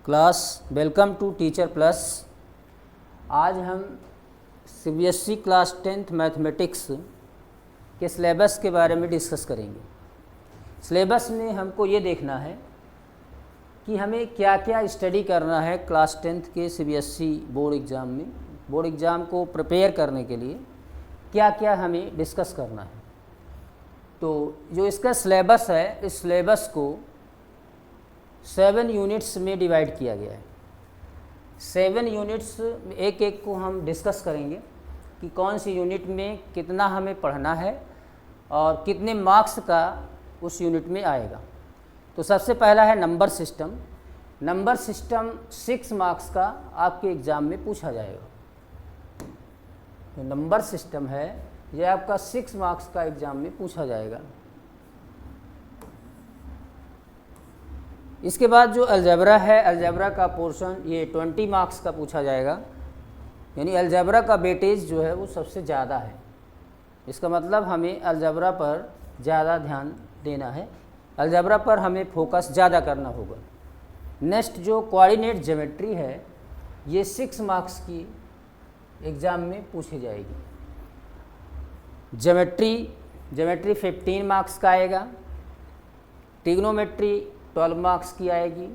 Class welcome to teacher plus. आज हम CBSE class 10th mathematics के सिलेबस के बारे में डिस्कस करेंगे। सिलेबस में हमको ये देखना है कि हमें क्या क्या स्टडी करना है क्लास 10th के सीबीएसई बोर्ड एग्ज़ाम में। बोर्ड एग्ज़ाम को प्रिपेयर करने के लिए क्या क्या हमें डिस्कस करना है। तो जो इसका सिलेबस है, इस सिलेबस को 7 यूनिट्स में डिवाइड किया गया है। 7 यूनिट्स एक एक को हम डिस्कस करेंगे कि कौन सी यूनिट में कितना हमें पढ़ना है और कितने मार्क्स का उस यूनिट में आएगा। तो सबसे पहला है number system. Number system 6 marks का आपके एग्ज़ाम में पूछा जाएगा। तो नंबर सिस्टम है ये आपका 6 मार्क्स का एग्ज़ाम में पूछा जाएगा। इसके बाद जो अलजेब्रा है, अलजेब्रा का पोर्शन ये 20 मार्क्स का पूछा जाएगा। यानी अलजेब्रा का वेटेज जो है वो सबसे ज़्यादा है। इसका मतलब हमें अलजेब्रा पर ज़्यादा ध्यान देना है, अलजेब्रा पर हमें फोकस ज़्यादा करना होगा। नेक्स्ट जो कोऑर्डिनेट ज्योमेट्री है ये 6 मार्क्स की एग्ज़ाम में पूछी जाएगी। ज्योमेट्री 15 मार्क्स का आएगा। ट्रिग्नोमेट्री 12 मार्क्स की आएगी।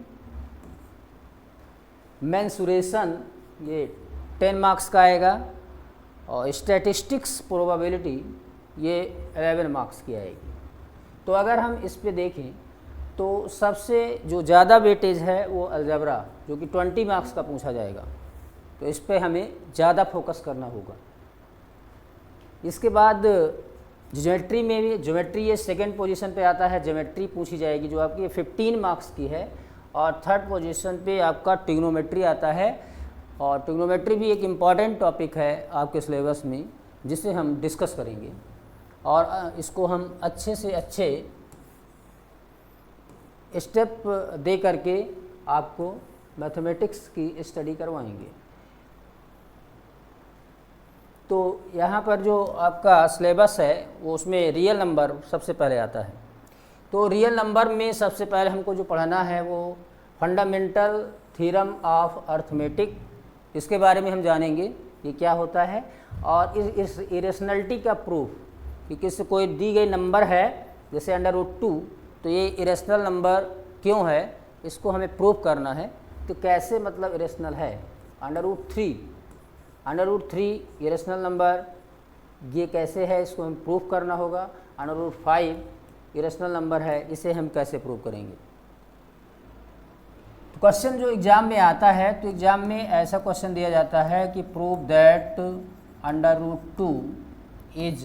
मेंसुरेशन ये 10 मार्क्स का आएगा और स्टैटिस्टिक्स प्रोबेबिलिटी ये 11 मार्क्स की आएगी। तो अगर हम इस पे देखें तो सबसे जो ज़्यादा वेटेज है वो अलजेब्रा जो कि 20 मार्क्स का पूछा जाएगा। तो इस पे हमें ज़्यादा फोकस करना होगा। इसके बाद ज्योमेट्री में भी, ज्योमेट्री ये सेकंड पोजीशन पे आता है। ज्योमेट्री पूछी जाएगी जो आपकी 15 मार्क्स की है। और थर्ड पोजीशन पे आपका ट्रिग्नोमेट्री आता है। और ट्रिग्नोमेट्री भी एक इम्पॉर्टेंट टॉपिक है आपके सिलेबस में जिसे हम डिस्कस करेंगे और इसको हम अच्छे से अच्छे स्टेप दे करके आपको मैथमेटिक्स की स्टडी करवाएंगे। तो यहाँ पर जो आपका सिलेबस है वो उसमें रियल नंबर सबसे पहले आता है। तो रियल नंबर में सबसे पहले हमको जो पढ़ना है वो फंडामेंटल थ्योरम ऑफ अर्थमेटिक, इसके बारे में हम जानेंगे ये क्या होता है। और इस इरेशनलिटी का प्रूफ कि किसी कोई दी गई नंबर है जैसे √2 तो ये इरेशनल नंबर क्यों है इसको हमें प्रूफ करना है। तो कैसे मतलब इरेशनल है। √3 इरेशनल नंबर ये कैसे है इसको हम प्रूफ करना होगा। √5 इरेशनल नंबर है, इसे हम कैसे प्रूव करेंगे। तो क्वेश्चन जो एग्ज़ाम में आता है तो एग्ज़ाम में ऐसा क्वेश्चन दिया जाता है कि prove that √2 is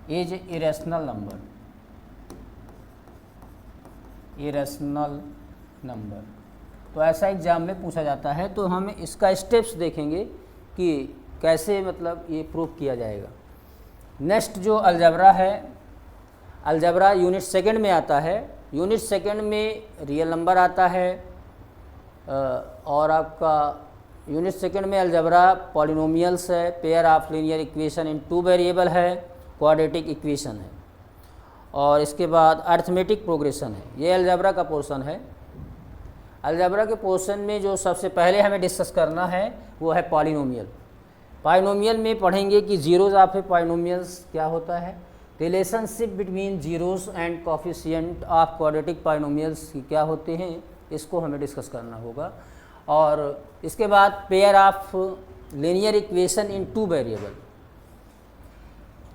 is irrational number. तो ऐसा एग्ज़ाम में पूछा जाता है। तो हम इसका स्टेप्स देखेंगे कि कैसे मतलब ये प्रूफ किया जाएगा। नेक्स्ट जो अलजेब्रा है, अलजेब्रा यूनिट सेकंड में आता है। यूनिट सेकंड में रियल नंबर आता है और आपका यूनिट सेकंड में अलजेब्रा पॉलिनोमियल्स है, pair of linear equation in 2 variable है, क्वाड्रेटिक इक्वेशन है और इसके बाद अर्थमेटिक प्रोग्रेशन है। ये अलजेब्रा का पोर्शन है। अलजेब्रा के पोर्शन में जो सबसे पहले हमें डिस्कस करना है वो है पॉलिनोमियल। पॉलिनोमियल में पढ़ेंगे कि जीरोज ऑफ ए पॉलिनोमियल्स क्या होता है, relationship between zeros and coefficient of quadratic polynomials क्या होते हैं, इसको हमें डिस्कस करना होगा। और इसके बाद pair of linear equation in 2 variable.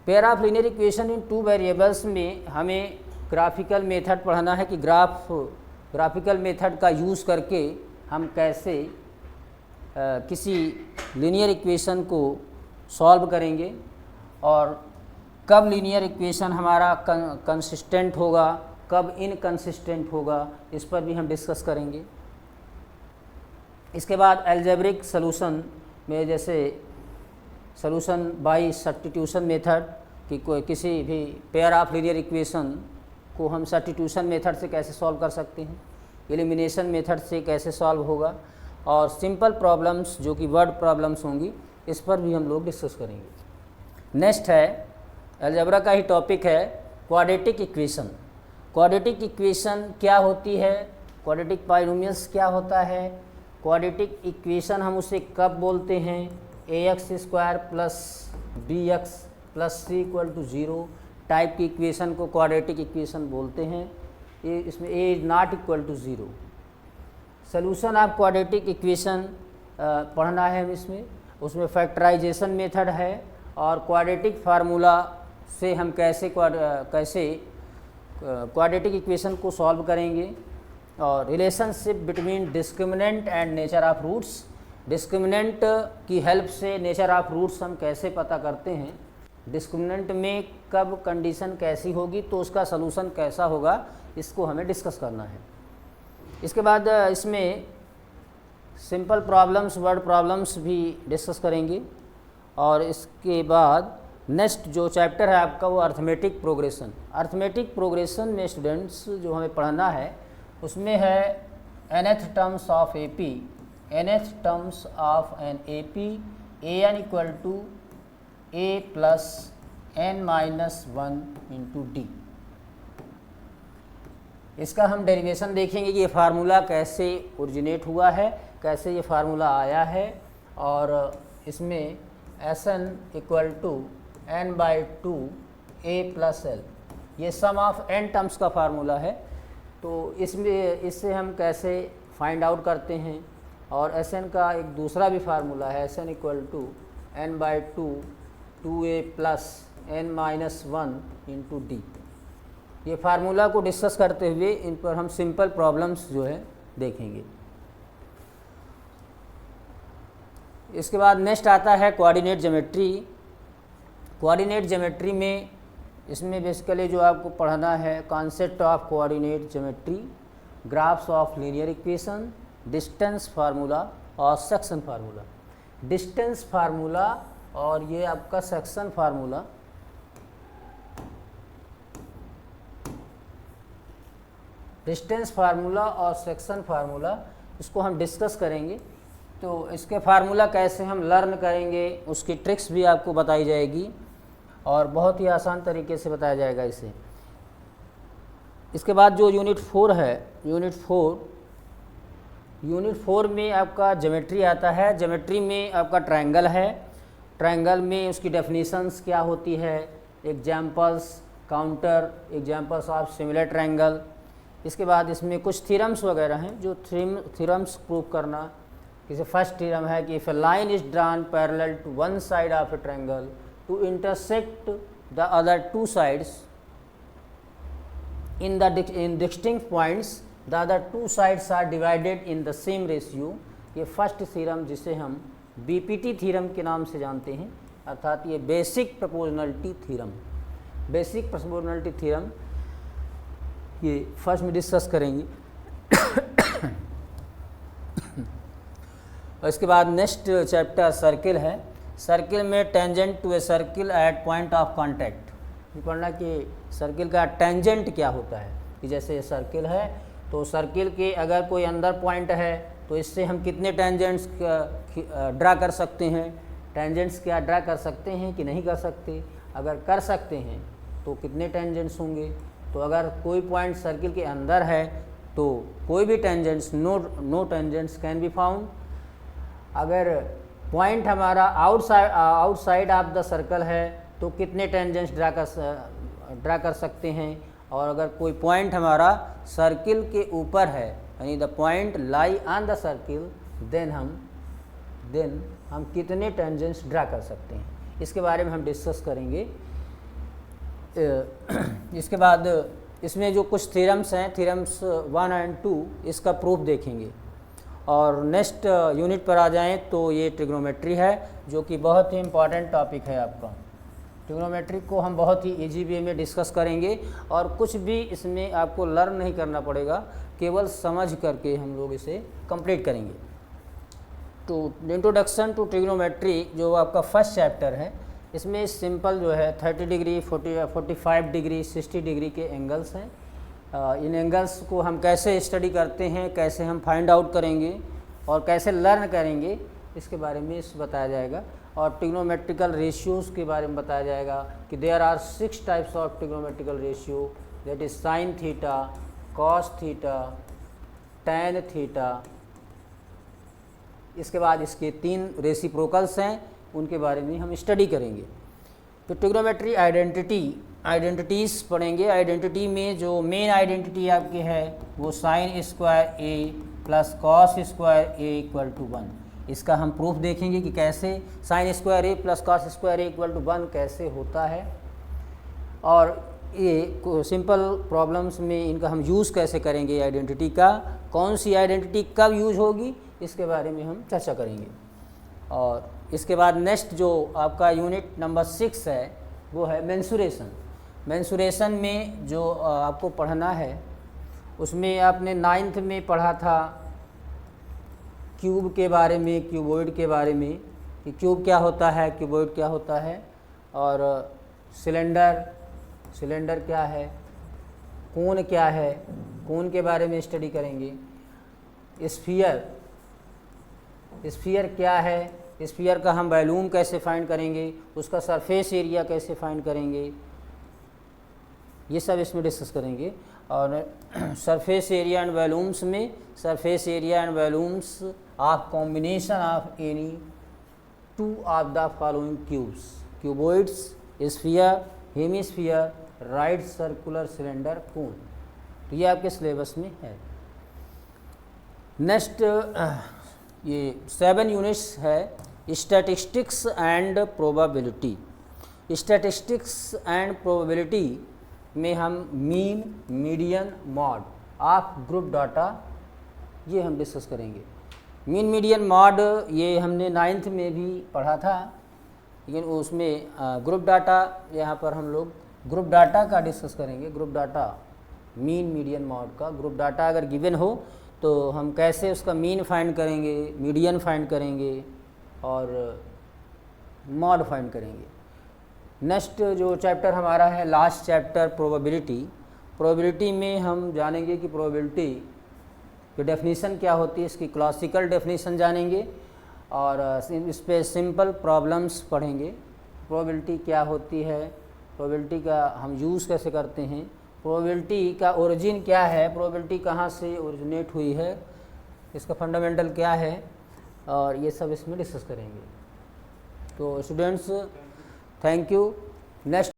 Pair of linear equation in 2 variables में हमें ग्राफिकल मेथड पढ़ना है कि ग्राफिकल मेथड का यूज़ करके हम कैसे किसी लीनियर इक्वेशन को सॉल्व करेंगे और कब लीनियर इक्वेशन हमारा कंसिस्टेंट होगा, कब इनकंसिस्टेंट होगा, इस पर भी हम डिस्कस करेंगे। इसके बाद अलजेब्रिक सॉल्यूशन में जैसे सॉल्यूशन बाय सब्स्टिट्यूशन मेथड कि कोई किसी भी पेयर ऑफ लीनियर इक्वेशन को हम सब्स्टिट्यूशन मेथड से कैसे सॉल्व कर सकते हैं, एलिमिनेशन मेथड से कैसे सॉल्व होगा और सिंपल प्रॉब्लम्स जो कि वर्ड प्रॉब्लम्स होंगी इस पर भी हम लोग डिस्कस करेंगे। नेक्स्ट है अलजेब्रा का ही टॉपिक है क्वाड्रेटिक इक्वेशन। क्वाड्रेटिक इक्वेशन क्या होती है, क्वाड्रेटिक बाइनोमियल्स क्या होता है, क्वाड्रेटिक इक्वेशन हम उसे कब बोलते हैं, ax² plus bx plus c equal to 0 type की इक्वेशन को क्वाड्रेटिक इक्वेशन बोलते हैं। ये इसमें a is not equal to 0। Solution of quadratic equation पढ़ना है इसमें, उसमें फैक्टराइजेशन मेथड है और क्वाड्रेटिक फार्मूला से हम कैसे क्वाड्रेटिक इक्वेशन को सॉल्व करेंगे, और relationship between discriminant and nature of roots, discriminant की हेल्प से नेचर ऑफ रूट्स हम कैसे पता करते हैं, डिस्क्रिमिनेंट में कब कंडीशन कैसी होगी तो उसका सलूशन कैसा होगा, इसको हमें डिस्कस करना है। इसके बाद इसमें सिंपल प्रॉब्लम्स, वर्ड प्रॉब्लम्स भी डिस्कस करेंगे, और इसके बाद नेक्स्ट जो चैप्टर है आपका वो अर्थमेटिक प्रोग्रेशन। अर्थमेटिक प्रोग्रेशन में स्टूडेंट्स जो हमें पढ़ना है उसमें है nth terms of AP, nth terms of an AP, an equal to a plus n minus 1 into d. इसका हम डेरिवेशन देखेंगे कि ये फार्मूला कैसे ओरिजिनेट हुआ है, कैसे ये फार्मूला आया है, और इसमें Sn equal to n/2 a plus l, ये सम ऑफ n टर्म्स का फार्मूला है। तो इससे हम कैसे फाइंड आउट करते हैं, और Sn का एक दूसरा भी फार्मूला है, Sn equal to n/2 2a plus n minus 1 into d. ये फार्मूला को डिस्कस करते हुए इन पर हम सिंपल प्रॉब्लम्स जो है देखेंगे। इसके बाद नेक्स्ट आता है कोऑर्डिनेट ज्योमेट्री। कोऑर्डिनेट ज्योमेट्री में इसमें बेसिकली जो आपको पढ़ना है concept of coordinate geometry, graphs of linear equation, distance formula और सेक्शन फार्मूला। डिस्टेंस फार्मूला और ये आपका सेक्शन फार्मूला, डिस्टेंस फार्मूला और सेक्शन फार्मूला, इसको हम डिस्कस करेंगे। तो इसके फार्मूला कैसे हम लर्न करेंगे, उसकी ट्रिक्स भी आपको बताई जाएगी और बहुत ही आसान तरीके से बताया जाएगा इसे। इसके बाद जो यूनिट 4 है, यूनिट 4 में आपका ज्योमेट्री आता है। ज्योमेट्री में आपका ट्रायंगल है, ट्रायंगल में उसकी डेफिनेशंस क्या होती है, examples, counter examples of similar triangle. इसके बाद इसमें कुछ थ्योरम्स वगैरह हैं जो थ्योरम्स प्रूव करना। जैसे फर्स्ट थ्योरम है कि if a line is drawn parallel to one side of a triangle to intersect the other two sides in distinct points, the other two sides are divided in the same ratio। ये first theorem जिसे हम BPT theorem के नाम से जानते हैं, अर्थात ये basic proportionality theorem. Basic proportionality theorem ये फर्स्ट में डिस्कस करेंगे। और इसके बाद नेक्स्ट चैप्टर सर्किल है। सर्किल में tangent to a circle at point of contact पढ़ना कि सर्किल का टेंजेंट क्या होता है, कि जैसे ये सर्किल है तो सर्किल के अगर कोई अंदर पॉइंट है तो इससे हम कितने टेंजेंट्स ड्रा कर सकते हैं, टेंजेंट्स क्या ड्रा कर सकते हैं कि नहीं कर सकते, अगर कर सकते हैं तो कितने टेंजेंट्स होंगे। तो अगर कोई पॉइंट सर्किल के अंदर है तो कोई भी tangents, no tangents can be found. अगर पॉइंट हमारा आउटसाइड ऑफ द सर्कल है तो कितने टेंजेंट्स ड्रा कर सकते हैं, और अगर कोई पॉइंट हमारा सर्किल के ऊपर है यानी the point lie on the circle, then हम कितने टेंजेंट्स ड्रा कर सकते हैं, इसके बारे में हम डिस्कस करेंगे। इसके बाद इसमें जो कुछ थ्योरम्स हैं, थ्योरम्स 1 और 2, इसका प्रूफ देखेंगे। और नेक्स्ट यूनिट पर आ जाएं तो ये ट्रिग्नोमेट्री है, जो कि बहुत ही इम्पॉर्टेंट टॉपिक है आपका। ट्रिग्नोमेट्री को हम बहुत ही इजी वे में डिस्कस करेंगे और कुछ भी इसमें आपको लर्न नहीं करना पड़ेगा, केवल समझ करके हम लोग इसे कंप्लीट करेंगे। तो इंट्रोडक्शन टू ट्रिग्नोमेट्री जो आपका फर्स्ट चैप्टर है, इसमें सिंपल जो है 30 डिग्री, 45 डिग्री, 60 डिग्री के एंगल्स हैं। इन एंगल्स को हम कैसे स्टडी करते हैं, कैसे हम फाइंड आउट करेंगे और कैसे लर्न करेंगे, इसके बारे में बताया जाएगा। और ट्रिग्नोमेट्रिकल रेशियोज़ के बारे में बताया जाएगा कि there are 6 types of trigonometrical ratio, that is sine theta, cos theta, tan theta. इसके बाद इसके 3 रेसिप्रोकल्स हैं, उनके बारे में हम स्टडी करेंगे। तो ट्रिग्नोमेट्री आइडेंटिटीज़ पढ़ेंगे। आइडेंटिटी में जो मेन आइडेंटिटी आपकी है वो sine square A plus cos square A equal to 1। इसका हम प्रूफ देखेंगे कि कैसे sine square A plus cos square A equal to 1 कैसे होता है, और ये सिंपल प्रॉब्लम्स में इनका हम यूज़ कैसे करेंगे, आइडेंटिटी का कौन सी आइडेंटिटी कब यूज होगी, इसके बारे में हम चर्चा करेंगे। और इसके बाद नेक्स्ट जो आपका यूनिट नंबर 6 है वो है मेंसुरेशन। मेंसुरेशन में जो आपको पढ़ना है उसमें आपने 9th में पढ़ा था क्यूब के बारे में, क्यूबॉइड के बारे में कि क्यूब क्या होता है, क्यूबॉइड क्या होता है, और सिलेंडर क्या है, कोन क्या है, कोन के बारे में स्टडी करेंगे। स्फीयर क्या है, स्फीयर का हम वॉल्यूम कैसे फाइंड करेंगे, उसका सरफेस एरिया कैसे फाइंड करेंगे, ये सब इसमें डिस्कस करेंगे। और सरफेस एरिया एंड वॉल्यूम्स में surface area and volumes of combination of any 2 of the following cubes, cuboids, sphere, hemisphere, right circular cylinder, cone. तो ये आपके सिलेबस में है। नेक्स्ट ये 7 यूनिट्स है statistics and probability. Statistics and probability में हम mean, median, mod of group data ये हम डिस्कस करेंगे। मीन, मीडियन, मॉड ये हमने 9th में भी पढ़ा था, लेकिन उसमें ग्रुप डाटा यहाँ पर हम लोग ग्रुप डाटा का डिस्कस करेंगे। Group data mean, median, mod का ग्रुप डाटा अगर गिवन हो तो हम कैसे उसका मीन फाइंड करेंगे, मीडियन फाइंड करेंगे और मॉड फाइंड करेंगे। नेक्स्ट जो चैप्टर हमारा है लास्ट चैप्टर प्रोबेबिलिटी में हम जानेंगे कि प्रोबेबिलिटी की डेफिनेशन क्या होती है, इसकी क्लासिकल डेफिनेशन जानेंगे और इस पे सिंपल प्रॉब्लम्स पढ़ेंगे। प्रोबेबिलिटी क्या होती है, प्रोबेबिलिटी का हम यूज़ कैसे करते हैं, प्रोबेबिलिटी का ओरिजिन क्या है, प्रोबेबिलिटी कहाँ से ओरिजिनेट हुई है, इसका फंडामेंटल क्या है, और ये सब इसमें डिस्कस करेंगे। तो स्टूडेंट्स थैंक यू। नेक्स्ट